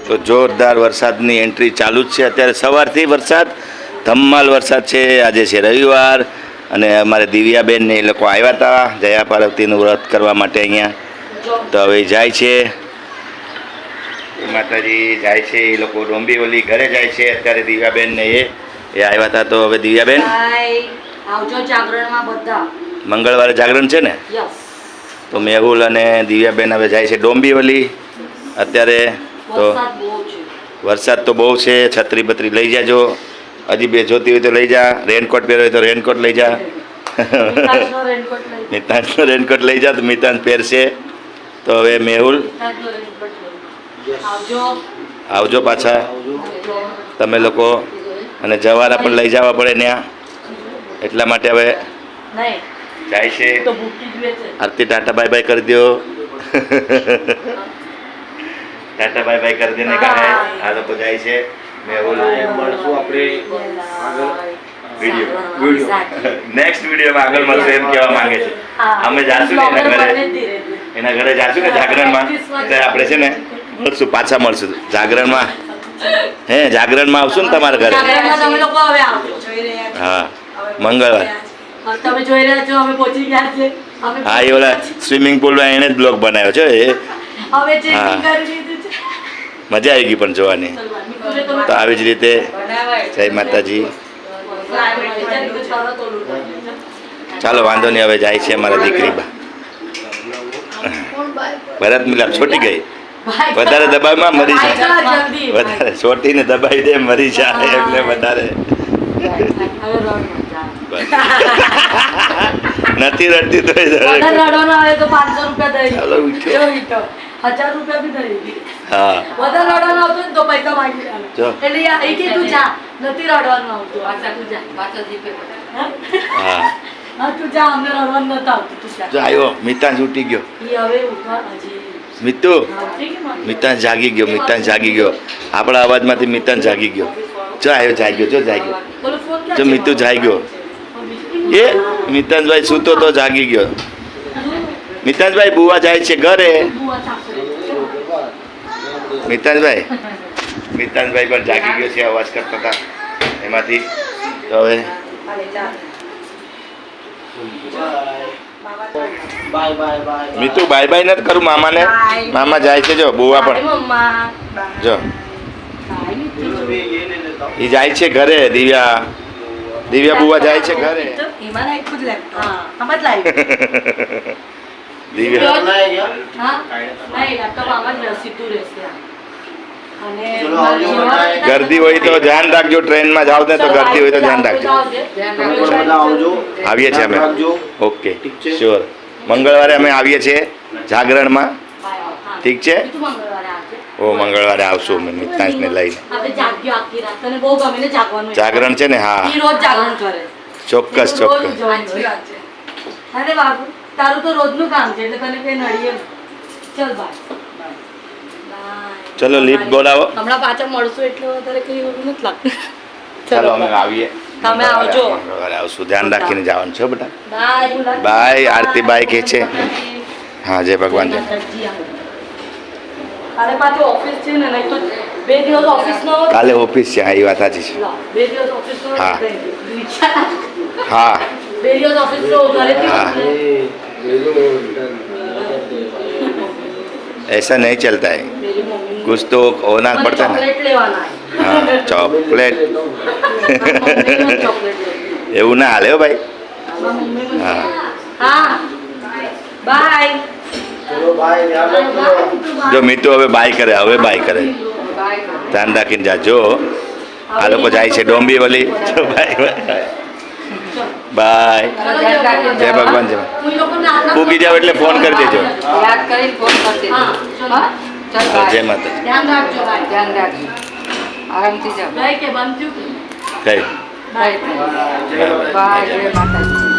તો જોરદાર વરસાદની એન્ટ્રી ચાલુ જ છે અત્યારે સવારથી વરસાદ ધમાલ વરસાદ છે. આજે છે રવિવાર અને અમારે દિવ્યાબેન ને એ લોકો આવ્યા હતા જયા પાર્વતીનું વ્રત કરવા માટે અહીંયા. તો હવે જાય છે માતાજી જાય છે એ લોકો ડોંબીવલી ઘરે જાય છે અત્યારે દિવ્યાબેન ને એ આવ્યા હતા. તો હવે દિવ્યાબેન આવજો જાગરણમાં બધા. મંગળવારે જાગરણ છે ને? તો મેહુલ અને દિવ્યાબેન હવે જાય છે ડોંબીવલી અત્યારે. તો વરસાદ તો બહુ છે, છત્રી બત્રી લઈ જાજો. હજી બે જોતી હોય તો લઈ જા, રેનકોટ પહેર્યો હોય તો રેનકોટ લઈ જા. મિતાંશનો રેનકોટ લઈ જા તો મિતાંશ પહેરશે. તો હવે મેહુલ આવજો પાછા તમે લોકો. અને જવારા પણ લઈ જવા પડે ત્યાં એટલા માટે હવે જાય છે. આરતી ટાટા બાય બાય કરી દો. ટાટા બાય બાય કરી દેને કહે આ લોકો જાય છે. મેહુલ મળશું આપણે નેક્સ્ટ વિડીયોમાં આગળ મળશું એમ કહેવા માંગે છે. અમે જાશું ને એના ઘરે જાશું ને જાગરણમાં ત્યારે આપણે છે ને મળશું, પાછા મળશું જાગરણમાં. હે જાગરણમાં આવશું ને તમારા ઘરે? હા મંગળવાર. હા એ ઓલા સ્વિમિંગ પુલમાં એને જ બ્લોગ બનાવ્યો છે. હા મજા આવી ગઈ પણ જોવાની. તો આવી જ રીતે જય માતાજી. ચાલો વાંધો નહીં, હવે જાય છે અમારા દીકરી બા. ભરત મિલાપ છોટી ગઈ, વધારે દબાવમાં મરી જાય, વધારે છોટીને દબાવી દે મરી જાય એટલે વધારે નથી રડતી તો હા આવ્યો. મિતાંશ ઉઠી ગયો. મિતાંશ જાગી ગયો. મિતાંશ જાગી ગયો. આપણા અવાજમાંથી મિતાંશ જાગી ગયો. જો આવ્યો જાગ્યો. જો જાગ્યો. જો મિતુ જાગ્યો. એ મિતાંશભાઈ સૂતો તો જાગી ગયો. મિતાંશભાઈ બુવા જાય છે ઘરે. મિતાંશભાઈ પણ જાગી ગયો છે, અવાજ કરતા હતા એમાંથી. તો હવે મિતુ બાય બાય નથી કરું મામાને. મામા જાય છે. જો બુવા પણ જો એ જાય છે ઘરે. દિવ્યા બુવા જાય છે ઘરે. ગરદી હોય તો ધ્યાન રાખજો. ટ્રેનમાં જાવ ને તો ગરદી હોય તો ધ્યાન રાખજો. આવીએ છીએ અમે. Okay sure. મંગળવારે અમે આવીએ છીએ જાગરણમાં. ઠીક છે. ઓ મંગળવારે આવશું અમે મિતાંશને લઈને. જાગરણ છે ને? હા ચોક્કસ ચોક્કસ. તારું તો રોજનું કામ છે એટલે તને કઈ નડીએ. ચલ બાય. ચલો લિફ્ટ બોલાવો. હમણાં પાછા મળશું એટલે વધારે કઈ એવું નથી લાગતું. ચાલો અમે આવીએ. તમે આવજો. મંગળવારે આવશું. ધ્યાન રાખીને જવાનું છે બેટા. Bye bye. આરતી બાય કે છે. હા જય ભગવાન. જય. કાલે પાછું ઓફિસ છે ને, નહીં તો 2 દિવસ ઓફિસ નો. કાલે ઓફિસ છે. હા એ વાત સાચી છે. 2 દિવસ ઓફિસ નો. હા હા 2 દિવસ ઓફિસ નો ઘરેથી. हाँ ऐसा नहीं चलता है, कुछ तो होना पड़ता है ना. हाँ चॉकलेट એવું ના હાલે હો ભાઈ. હા બાય. જો મિતુ હવે બાય કરે. હવે બાય કરે. ધ્યાન રાખીને જાજો. આ લોકો જાય છે ડોંબીવલી. Bye bye. જય ભગવાન. જય પૂગી જાવ એટલે ફોન કરી દેજો. જય માતા. આરામથી જાઓ. કઈ બાય. જય માતાજી.